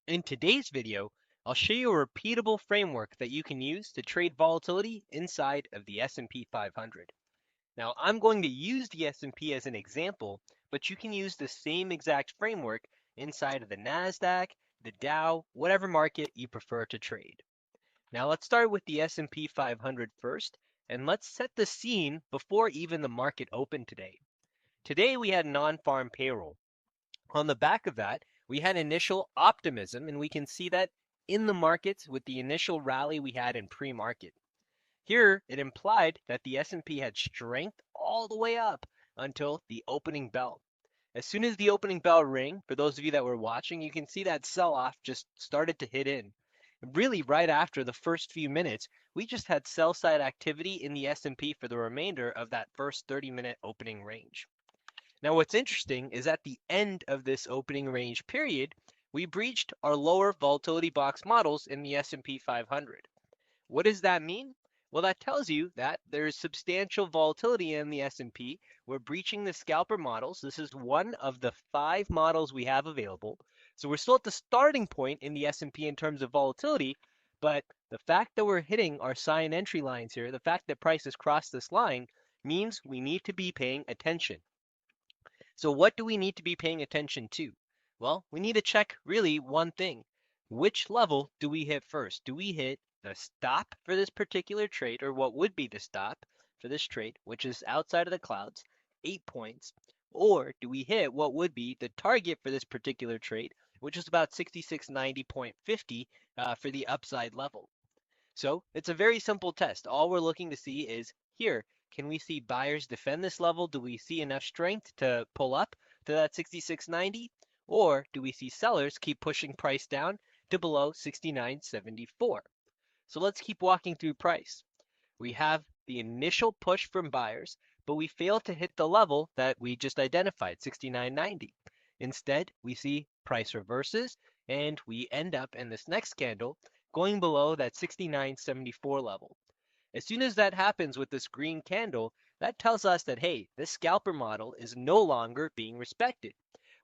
In today's video, I'll show you a repeatable framework that you can use to trade volatility inside of the S&P 500. Now, I'm going to use the S&P as an example, but you can use the same exact framework inside of the NASDAQ, the Dow, whatever market you prefer to trade. Now, let's start with the S&P 500 first, and let's set the scene before even the market opened today. Today, we had non-farm payroll. On the back of that, we had initial optimism, and we can see that in the markets with the initial rally we had in pre-market. Here, it implied that the S&P had strength all the way up until the opening bell. As soon as the opening bell rang, for those of you that were watching, you can see that sell-off just started to hit in. Really, right after the first few minutes, we just had sell-side activity in the S&P for the remainder of that first 30-minute opening range. Now, what's interesting is at the end of this opening range period, we breached our lower volatility box models in the S&P 500. What does that mean? Well, that tells you that there is substantial volatility in the S&P. We're breaching the scalper models. This is one of the 5 models we have available. So we're still at the starting point in the S&P in terms of volatility, but the fact that we're hitting our sign entry lines here, the fact that prices crossed this line, means we need to be paying attention. So what do we need to be paying attention to? Well, we need to check really one thing. Which level do we hit first? Do we hit the stop for this particular trade, or what would be the stop for this trade, which is outside of the clouds, 8 points? Or do we hit what would be the target for this particular trade, which is about 6690.50 for the upside level? So it's a very simple test. All we're looking to see is here, can we see buyers defend this level? Do we see enough strength to pull up to that 66.90? Or do we see sellers keep pushing price down to below 69.74? So let's keep walking through price. We have the initial push from buyers, but we fail to hit the level that we just identified, 69.90. Instead, we see price reverses, and we end up in this next candle going below that 69.74 level. As soon as that happens with this green candle, that tells us that, hey, this scalper model is no longer being respected.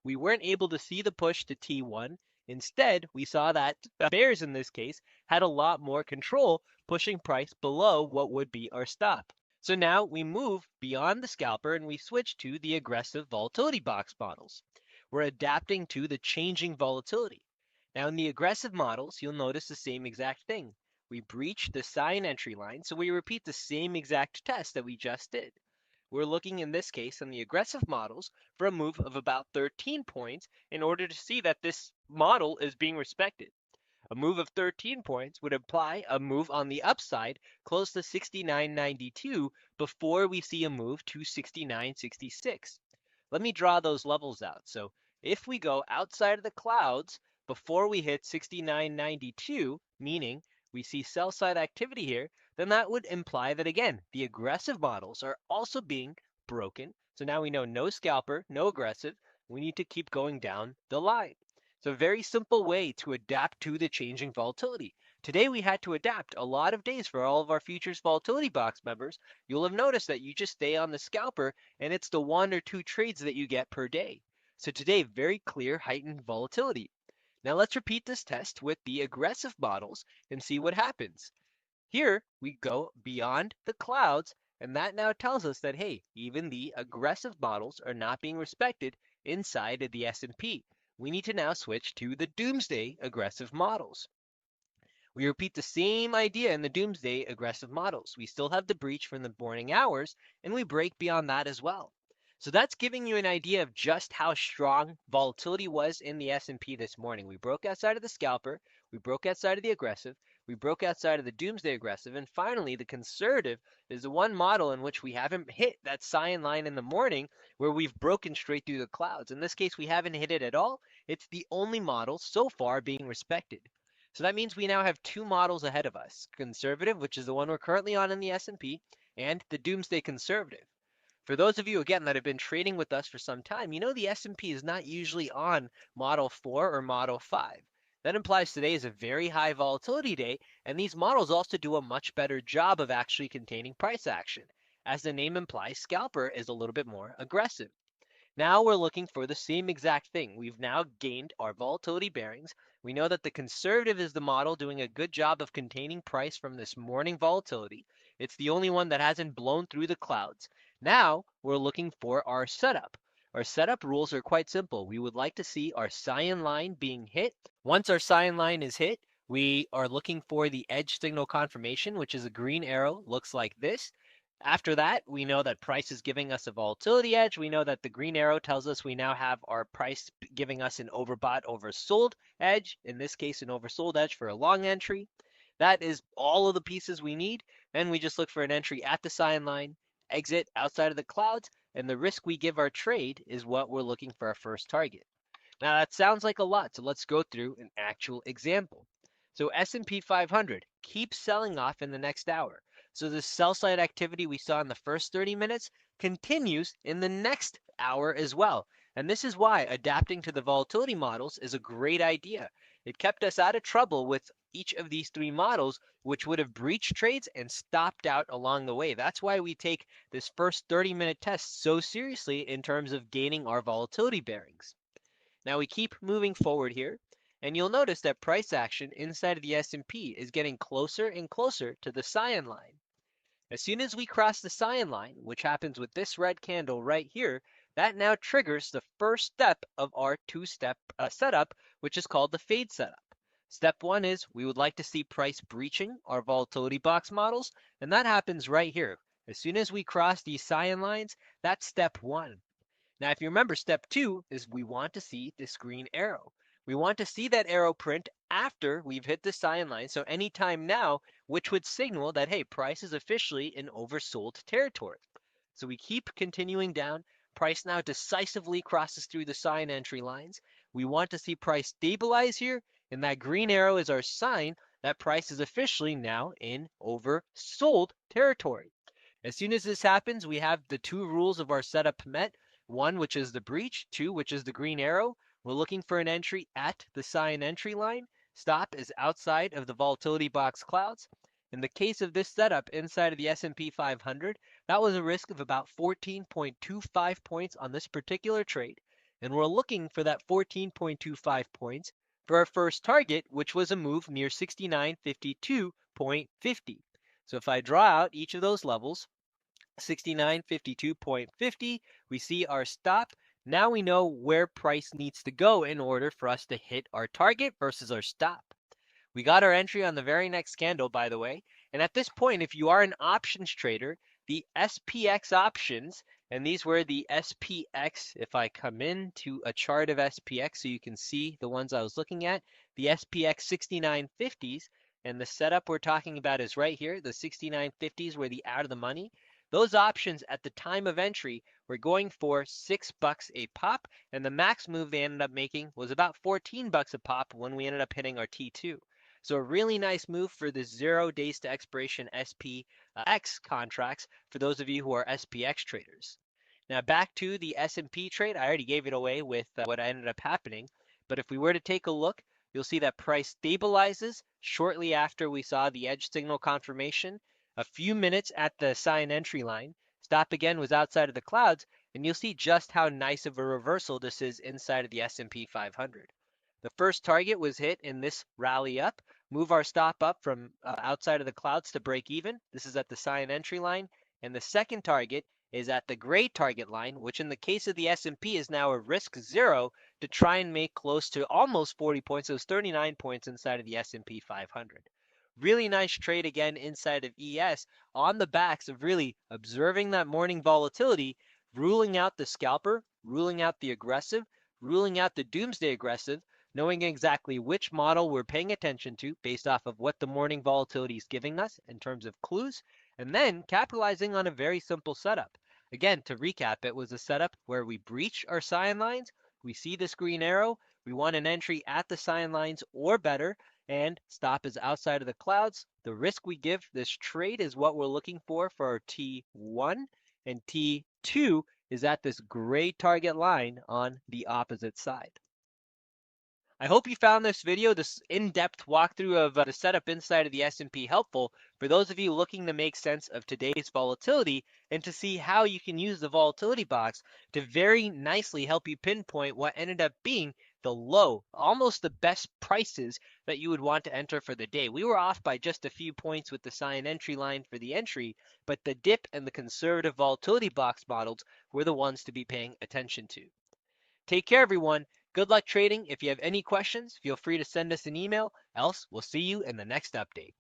We weren't able to see the push to T1. Instead, we saw that bears in this case had a lot more control, pushing price below what would be our stop. So now we move beyond the scalper and we switch to the aggressive volatility box models. We're adapting to the changing volatility. Now in the aggressive models, you'll notice the same exact thing. We breach the sign entry line, so we repeat the same exact test that we just did. We're looking in this case on the aggressive models for a move of about 13 points in order to see that this model is being respected. A move of 13 points would imply a move on the upside close to 69.92 before we see a move to 69.66. Let me draw those levels out. So if we go outside of the clouds before we hit 69.92, meaning we see sell side activity here, then that would imply that again, the aggressive models are also being broken. So now we know no scalper, no aggressive. We need to keep going down the line. So a very simple way to adapt to the changing volatility. Today we had to adapt a lot of days for all of our futures volatility box members. You'll have noticed that you just stay on the scalper and it's the 1 or 2 trades that you get per day. So today, very clear heightened volatility. Now let's repeat this test with the aggressive models and see what happens. Here we go beyond the clouds, and that now tells us that, hey, even the aggressive models are not being respected inside of the S&P. We need to now switch to the doomsday aggressive models. We repeat the same idea in the doomsday aggressive models. We still have the breach from the morning hours, and we break beyond that as well. So that's giving you an idea of just how strong volatility was in the S&P this morning. We broke outside of the scalper, we broke outside of the aggressive, we broke outside of the doomsday aggressive, and finally the conservative is the one model in which we haven't hit that cyan line in the morning where we've broken straight through the clouds. In this case, we haven't hit it at all. It's the only model so far being respected. So that means we now have 2 models ahead of us. Conservative, which is the one we're currently on in the S&P, and the doomsday conservative. For those of you, again, that have been trading with us for some time, you know the S&P is not usually on Model 4 or Model 5. That implies today is a very high volatility day, and these models also do a much better job of actually containing price action. As the name implies, scalper is a little bit more aggressive. Now we're looking for the same exact thing. We've now gained our volatility bearings. We know that the conservative is the model doing a good job of containing price from this morning volatility. It's the only one that hasn't blown through the clouds. Now we're looking for our setup. Our setup rules are quite simple. We would like to see our cyan line being hit. Once our cyan line is hit, we are looking for the edge signal confirmation, which is a green arrow, looks like this. After that, we know that price is giving us a volatility edge. We know that the green arrow tells us we now have our price giving us an overbought, oversold edge. In this case, an oversold edge for a long entry. That is all of the pieces we need. Then we just look for an entry at the cyan line, exit outside of the clouds, and the risk we give our trade is what we're looking for our first target. Now that sounds like a lot, so let's go through an actual example. So S&P 500 keeps selling off in the next hour. So the sell side activity we saw in the first 30 minutes continues in the next hour as well. And this is why adapting to the volatility models is a great idea. It kept us out of trouble with each of these three models, which would have breached trades and stopped out along the way. That's why we take this first 30-minute test so seriously in terms of gaining our volatility bearings. Now we keep moving forward here, and you'll notice that price action inside of the S&P is getting closer and closer to the cyan line. As soon as we cross the cyan line, which happens with this red candle right here, that now triggers the first step of our two-step setup, which is called the fade setup. Step one is we would like to see price breaching our volatility box models, and that happens right here. As soon as we cross these cyan lines, that's step one. Now, if you remember, step two is we want to see this green arrow. We want to see that arrow print after we've hit the cyan line, so anytime now, which would signal that, hey, price is officially in oversold territory. So we keep continuing down. Price now decisively crosses through the cyan entry lines. We want to see price stabilize here, and that green arrow is our sign that price is officially now in oversold territory. As soon as this happens, we have the two rules of our setup met. One, which is the breach. Two, which is the green arrow. We're looking for an entry at the cyan entry line. Stop is outside of the volatility box clouds. In the case of this setup inside of the S&P 500, that was a risk of about 14.25 points on this particular trade. And we're looking for that 14.25 points for our first target, which was a move near 69.52.50. So if I draw out each of those levels, 69.52.50, we see our stop. Now we know where price needs to go in order for us to hit our target versus our stop. We got our entry on the very next candle, by the way. And at this point, if you are an options trader, the SPX options, and these were the SPX, if I come into a chart of SPX so you can see the ones I was looking at, the SPX 6950s, and the setup we're talking about is right here. The 6950s were the out of the money. Those options at the time of entry were going for $6 a pop, and the max move they ended up making was about $14 a pop when we ended up hitting our T2. So a really nice move for the 0 days to expiration SPX contracts for those of you who are SPX traders. Now back to the S&P trade. I already gave it away with what ended up happening. But if we were to take a look, you'll see that price stabilizes shortly after we saw the edge signal confirmation. A few minutes at the cyan entry line. Stop again was outside of the clouds, and you'll see just how nice of a reversal this is inside of the S&P 500. The first target was hit in this rally up. Move our stop up from outside of the clouds to break even. This is at the cyan entry line. And the second target is at the gray target line, which in the case of the S&P is now a risk 0 to try and make close to almost 40 points. So it's 39 points inside of the S&P 500. Really nice trade again inside of ES on the backs of really observing that morning volatility, ruling out the scalper, ruling out the aggressive, ruling out the doomsday aggressive, knowing exactly which model we're paying attention to based off of what the morning volatility is giving us in terms of clues, and then capitalizing on a very simple setup. Again, to recap, it was a setup where we breach our cyan lines, we see this green arrow, we want an entry at the cyan lines or better, and stop is outside of the clouds. The risk we give this trade is what we're looking for our T1, and T2 is at this gray target line on the opposite side. I hope you found this video, this in-depth walkthrough of the setup inside of the S&P helpful for those of you looking to make sense of today's volatility and to see how you can use the volatility box to very nicely help you pinpoint what ended up being the low, almost the best prices that you would want to enter for the day. We were off by just a few points with the cyan entry line for the entry, but the dip and the conservative volatility box models were the ones to be paying attention to. Take care, everyone. Good luck trading. If you have any questions, feel free to send us an email. Else, we'll see you in the next update.